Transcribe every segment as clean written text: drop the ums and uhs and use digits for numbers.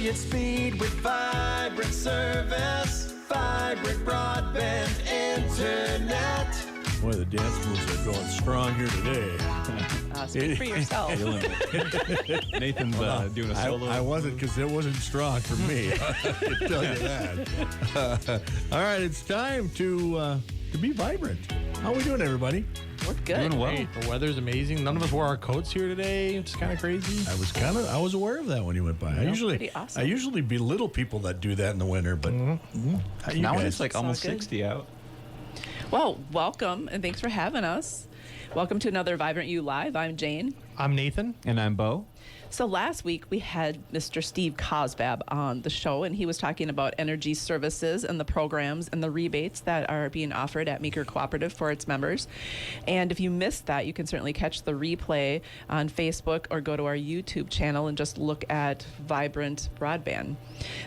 get speed with Vibrant service. Vibrant Broadband Internet. Boy, the dance moves are going strong here today. Speak for yourself. Nathan's doing a solo. I wasn't, because it wasn't strong for me. I can tell you that. All right, it's time to be vibrant. How we doing, everybody? We're good. Doing well. Great. The weather's amazing. None of us wore our coats here today. It's kind of crazy. I was aware of that when you went by. Pretty awesome. I usually belittle people that do that in the winter, but how you Now guys? it's like almost good. 60 out. Well, welcome, and thanks for having us. Welcome to another Vibrant You Live. I'm Jane. I'm Nathan. And I'm Bo. So last week we had Mr. Steve Cosbab on the show, and he was talking about energy services and the programs and the rebates that are being offered at Meeker Cooperative for its members. And if you missed that, you can certainly catch the replay on Facebook or go to our YouTube channel and just look at Vibrant Broadband.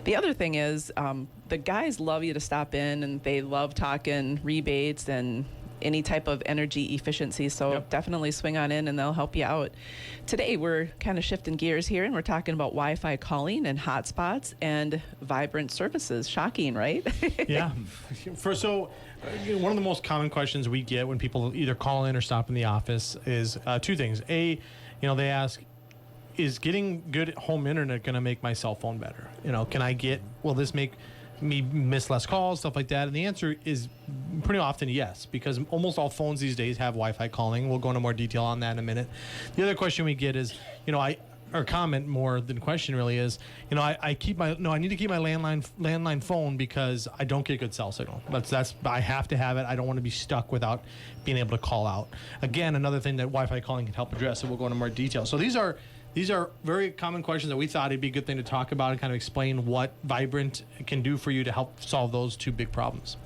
The other thing is the guys love you to stop in, and they love talking rebates and any type of energy efficiency. So definitely swing on in and they'll help you out. Today, we're kind of shifting gears here, and we're talking about Wi-Fi calling and hotspots and vibrant services. Shocking, right? Yeah. One of the most common questions we get when people either call in or stop in the office is two things. A, they ask, is getting good home internet going to make my cell phone better? Will this make me miss less calls, stuff like that? And the answer is pretty often yes, because almost all phones these days have Wi-Fi calling. We'll go into more detail on that in a minute. The other question we get is, or comment more than question really is, I need to keep my landline phone because I don't get good cell signal. I have to have it. I don't want to be stuck without being able to call out. Again, another thing that Wi-Fi calling can help address, and we'll go into more detail. So these are very common questions that we thought it'd be a good thing to talk about and kind of explain what Vibrant can do for you to help solve those two big problems.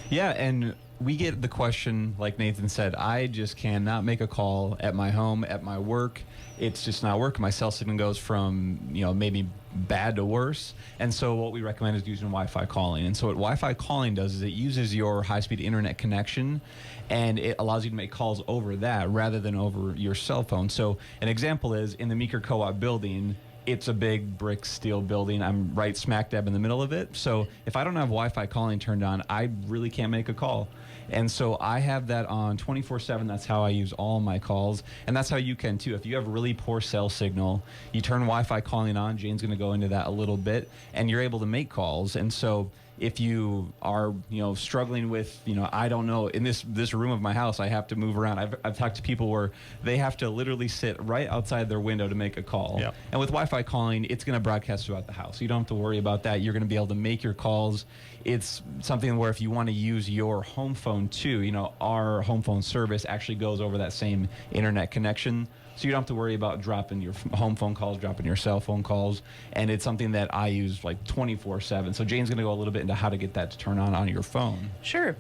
Yeah, and we get the question, like Nathan said, I just cannot make a call at my home, at my work. It's just not working. My cell signal goes from, maybe bad to worse. And so what we recommend is using Wi-Fi calling. And so what Wi-Fi calling does is it uses your high-speed internet connection, and it allows you to make calls over that rather than over your cell phone. So an example is in the Meeker Co-op building, it's a big brick steel building. I'm right smack dab in the middle of it. So if I don't have Wi-Fi calling turned on, I really can't make a call. And so I have that on 24/7. That's how I use all my calls. And that's how you can too. If you have really poor cell signal, you turn Wi-Fi calling on. Jane's going to go into that a little bit. And you're able to make calls. And so if you are, struggling with, I don't know, in this room of my house, I have to move around. I've talked to people where they have to literally sit right outside their window to make a call. Yep. And with Wi-Fi calling, it's going to broadcast throughout the house. You don't have to worry about that. You're going to be able to make your calls. It's something where if you want to use your home phone too, our home phone service actually goes over that same internet connection. So you don't have to worry about dropping your home phone calls, dropping your cell phone calls. And it's something that I use like 24/7. So Jane's going to go a little bit into how to get that to turn on your phone. Sure.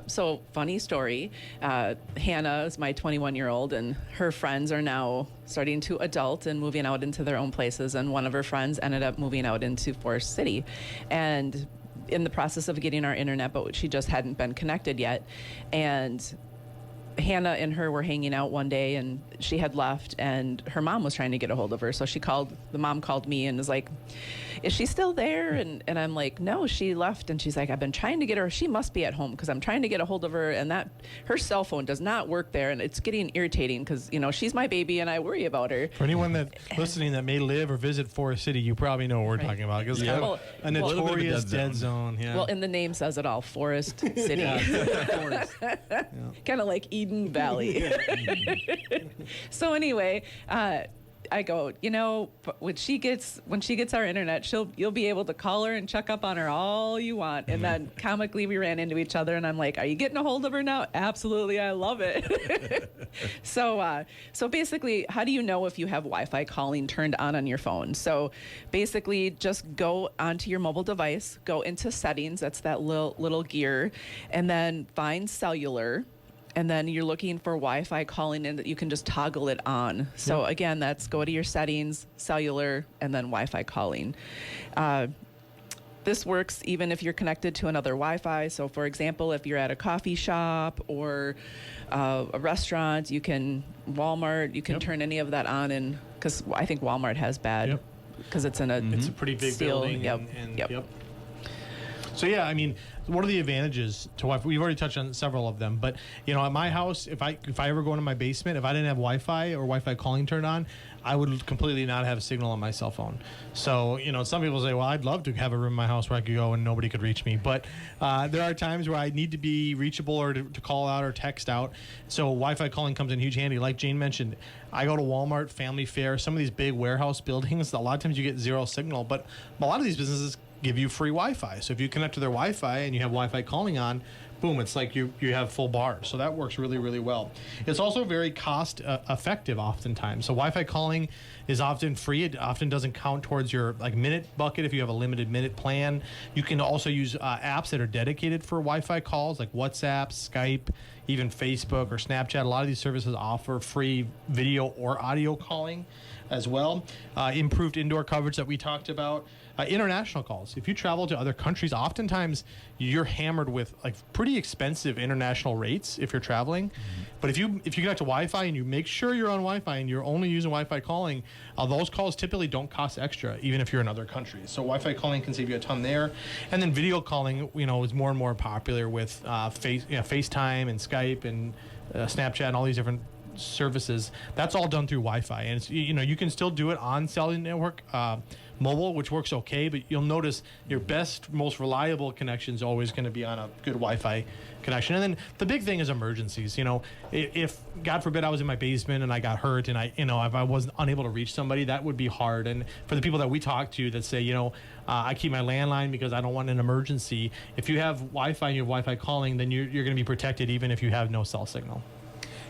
So funny story. Hannah is my 21-year-old, and her friends are now starting to adult and moving out into their own places. And one of her friends ended up moving out into Forest City. And in the process of getting our internet, but she just hadn't been connected yet. And Hannah and her were hanging out one day, and she had left, and her mom was trying to get a hold of her. So the mom called me and was like, is she still there? And I'm like, no, she left. And she's like, I've been trying to get her. She must be at home because I'm trying to get a hold of her. And her cell phone does not work there. And it's getting irritating because, she's my baby and I worry about her. For anyone that listening that may live or visit Forest City, you probably know what we're talking about. Because it's a notorious dead zone. Yeah. Well, and the name says it all, Forest City. Kind of like Eden Valley. So anyway, I go, when she gets our internet, you'll be able to call her and check up on her all you want. And then comically we ran into each other, and I'm like, are you getting a hold of her now? Absolutely, I love it. So basically, how do you know if you have Wi-Fi calling turned on your phone? So basically, just go onto your mobile device, go into settings. That's that little gear, and then find cellular. And then you're looking for Wi-Fi calling in that you can just toggle it on. So again, that's go to your settings, cellular, and then Wi-Fi calling. This works even if you're connected to another Wi-Fi. So for example, if you're at a coffee shop or a restaurant, Walmart, you can turn any of that on, and because I think Walmart has bad because it's in a It's a pretty big steel, building. yep, And, yep. So yeah, I mean, what are the advantages to Wi-Fi? We've already touched on several of them, but you know, at my house, if I ever go into my basement, if I didn't have Wi-Fi or Wi-Fi calling turned on, I would completely not have a signal on my cell phone. So you know, some people say, well, I'd love to have a room in my house where I could go and nobody could reach me, but there are times where I need to be reachable or to call out or text out. So Wi-Fi calling comes in huge handy. Like Jane mentioned, I go to Walmart, Family Fair, some of these big warehouse buildings. A lot of times you get zero signal, but a lot of these businesses give you free Wi-Fi. So if you connect to their Wi-Fi and you have Wi-Fi calling on, boom, it's like you have full bars. So that works really, really well. It's also very cost effective oftentimes. So Wi-Fi calling is often free. It often doesn't count towards your like minute bucket if you have a limited minute plan. You can also use apps that are dedicated for Wi-Fi calls like WhatsApp, Skype, even Facebook or Snapchat. A lot of these services offer free video or audio calling as well. Improved indoor coverage that we talked about. International calls. If you travel to other countries, oftentimes you're hammered with like pretty expensive international rates if you're traveling. Mm-hmm. But if you connect to Wi-Fi and you make sure you're on Wi-Fi and you're only using Wi-Fi calling, those calls typically don't cost extra, even if you're in other countries. So Wi-Fi calling can save you a ton there. And then video calling, you know, is more and more popular with FaceTime and Skype and Snapchat and all these different services. That's all done through Wi-Fi, and it's, you know, you can still do it on cellular network mobile, which works okay, but you'll notice your best, most reliable connection is always going to be on a good Wi-Fi connection. And then the big thing is emergencies. You know, if God forbid I was in my basement and I got hurt and if I wasn't unable to reach somebody, that would be hard. And for the people that we talk to that say, you know, I keep my landline because I don't want an emergency. If you have Wi-Fi and you have Wi-Fi calling, then you're going to be protected even if you have no cell signal.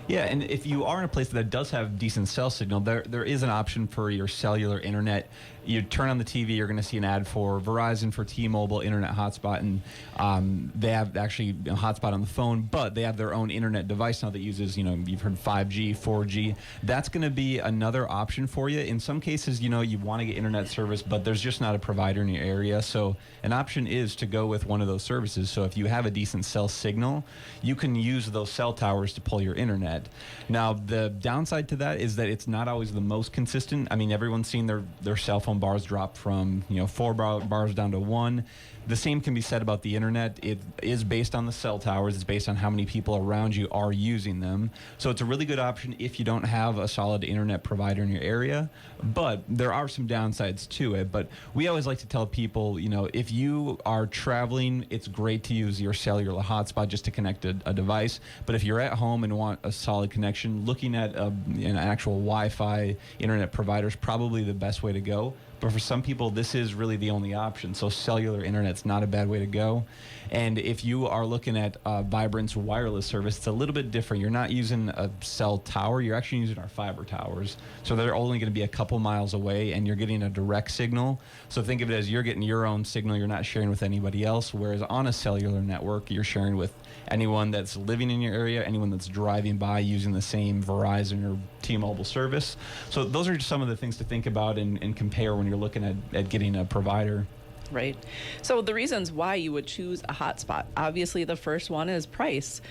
Yeah, and if you are in a place that does have decent cell signal, there is an option for your cellular internet. You turn on the TV, you're going to see an ad for Verizon, for T-Mobile, Internet Hotspot, and they have actually a hotspot on the phone, but they have their own internet device now that uses, you know, you've heard 5G, 4G. That's going to be another option for you. In some cases, you know, you want to get internet service, but there's just not a provider in your area. So an option is to go with one of those services. So if you have a decent cell signal, you can use those cell towers to pull your internet. Now, the downside to that is that it's not always the most consistent. I mean, everyone's seen their cell phone bars drop from, you know, 4 bars down to 1. The same can be said about the internet. It is based on the cell towers. It's based on how many people around you are using them. So it's a really good option if you don't have a solid internet provider in your area. But there are some downsides to it. But we always like to tell people, you know, if you are traveling, it's great to use your cellular hotspot just to connect a device. But if you're at home and want a solid connection, looking at an actual Wi-Fi internet provider is probably the best way to go. But for some people, this is really the only option. So cellular internet's not a bad way to go. And if you are looking at VIBRANT's wireless service, it's a little bit different. You're not using a cell tower. You're actually using our fiber towers. So they're only going to be a couple miles away, and you're getting a direct signal. So think of it as you're getting your own signal. You're not sharing with anybody else. Whereas on a cellular network, you're sharing with anyone that's living in your area, anyone that's driving by using the same Verizon or T-Mobile service. So those are just some of the things to think about and compare when you're looking at getting a provider. Right. So the reasons why you would choose a hotspot, obviously the first one is price.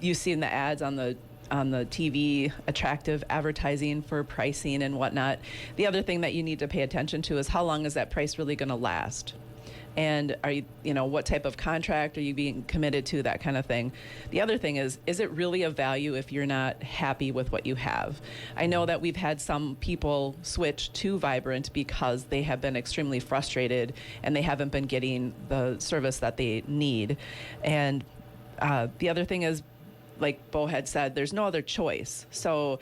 You've seen the ads on the TV, attractive advertising for pricing and whatnot. The other thing that you need to pay attention to is how long is that price really going to last? And are you, what type of contract are you being committed to, that kind of thing. The other thing is it really of value if you're not happy with what you have? I know that we've had some people switch to Vibrant because they have been extremely frustrated and they haven't been getting the service that they need. And the other thing is, like Bo had said, there's no other choice. So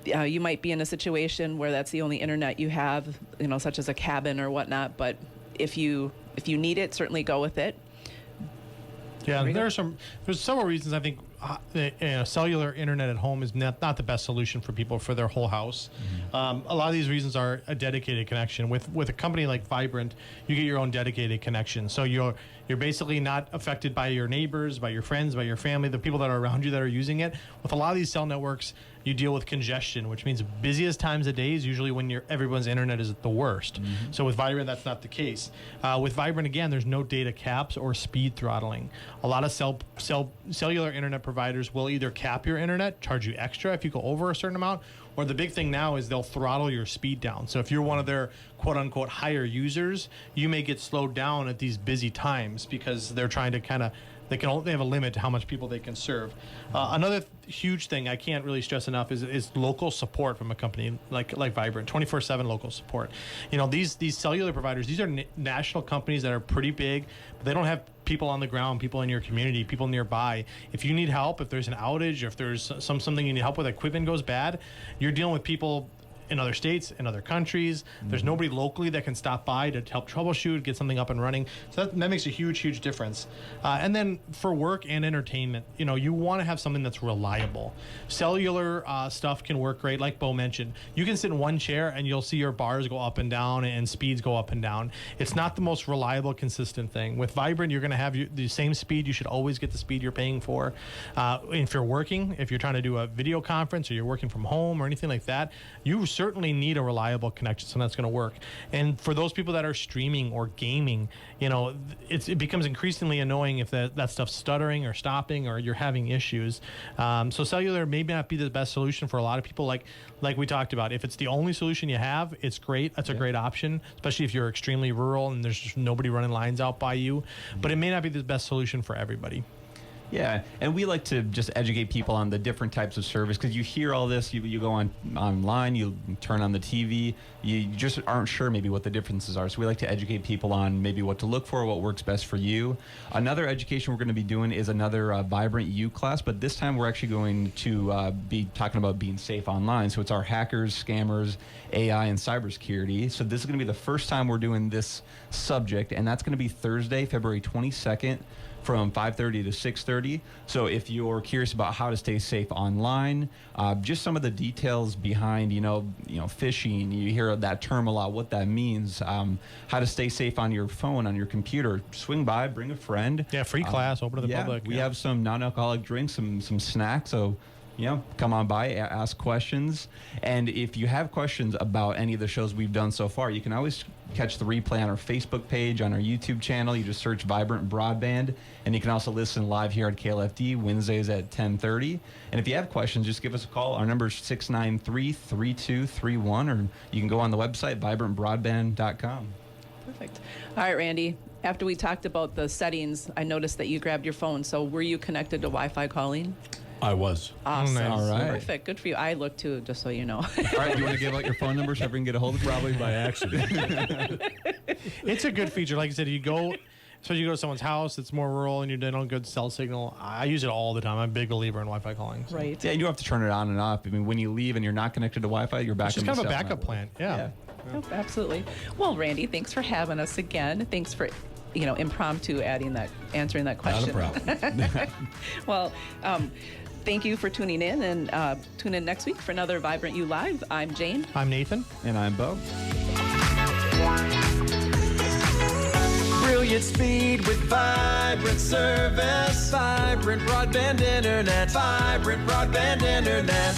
you might be in a situation where that's the only internet you have, such as a cabin or whatnot, but if you need it, certainly go with it. Yeah, there's several reasons I think cellular internet at home is not the best solution for people for their whole house. Mm-hmm. A lot of these reasons are a dedicated connection. With a company like Vibrant, you get your own dedicated connection. So you're basically not affected by your neighbors, by your friends, by your family, the people that are around you that are using it. With a lot of these cell networks, you deal with congestion, which means busiest times of day is usually when everyone's internet is at the worst. Mm-hmm. So with Vibrant, that's not the case. With Vibrant, again, there's no data caps or speed throttling. A lot of cellular internet providers will either cap your internet, charge you extra if you go over a certain amount, or the big thing now is they'll throttle your speed down. So if you're one of their quote unquote higher users, you may get slowed down at these busy times because they're trying to kind of, they have a limit to how much people they can serve. Another huge thing I can't really stress enough is local support from a company like VIBRANT, 24/7 local support. You know, these cellular providers, these are national companies that are pretty big, but they don't have people on the ground, people in your community, people nearby. If you need help, if there's an outage, if there's something you need help with, equipment goes bad, you're dealing with people in other states, in other countries. There's nobody locally that can stop by to help troubleshoot, get something up and running. So that makes a huge difference. And then for work and entertainment, you know, you want to have something that's reliable. Cellular stuff can work great, like Bo mentioned. You can sit in one chair and you'll see your bars go up and down and speeds go up and down. It's not the most reliable, consistent thing. With VIBRANT, you're going to have the same speed. You should always get the speed you're paying for. If you're working, if you're trying to do a video conference or you're working from home or anything like that, you certainly need a reliable connection, so that's going to work. And for those people that are streaming or gaming, you know, it becomes increasingly annoying if that stuff's stuttering or stopping or you're having issues. So cellular may not be the best solution for a lot of people. Like we talked about, if it's the only solution you have, it's great. That's a great option, especially if you're extremely rural and there's just nobody running lines out by you. But it may not be the best solution for everybody. Yeah, and we like to just educate people on the different types of service, because you hear all this, you go online, you turn on the TV, you just aren't sure maybe what the differences are. So we like to educate people on maybe what to look for, what works best for you. Another education we're going to be doing is another VIBRANT U class, but this time we're actually going to be talking about being safe online. So it's our hackers, scammers, AI, and cybersecurity. So this is going to be the first time we're doing this subject, and that's going to be Thursday, February 22nd. From 5:30 to 6:30. So if you're curious about how to stay safe online, just some of the details behind, you know, phishing. You hear that term a lot. What that means. How to stay safe on your phone, on your computer. Swing by, bring a friend. Yeah, free class, open to the public. We have some non-alcoholic drinks, some snacks. So, you know, come on by, ask questions. And if you have questions about any of the shows we've done so far, you can always catch the replay on our Facebook page, on our YouTube channel. You just search VIBRANT Broadband. And you can also listen live here at KLFD Wednesdays at 10:30. And if you have questions, just give us a call. Our number is 693-3231, or you can go on the website, vibrantbroadband.com. Perfect. All right, Randy. After we talked about the settings, I noticed that you grabbed your phone. So were you connected to Wi-Fi calling? I was. Awesome. Nice. All right. Perfect. Good for you. I looked too, just so you know. All right, do you want to give out your phone number so everyone can get a hold of you? Probably by accident. It's a good feature. Like I said, you go to someone's house that's more rural and you're on a good cell signal. I use it all the time. I'm a big believer in Wi-Fi calling. So. Right. Yeah, you don't have to turn it on and off. I mean, when you leave and you're not connected to Wi-Fi, you're back It's in just the kind of a cell backup network. plan. Yeah. Oh, absolutely. Well, Randy, thanks for having us again. Thanks for, impromptu answering that question. Not a problem. Well, thank you for tuning in, and tune in next week for another VIBRANT U Live. I'm Jane. I'm Nathan. And I'm Bo. Brilliant speed with VIBRANT service. VIBRANT Broadband Internet. VIBRANT Broadband Internet.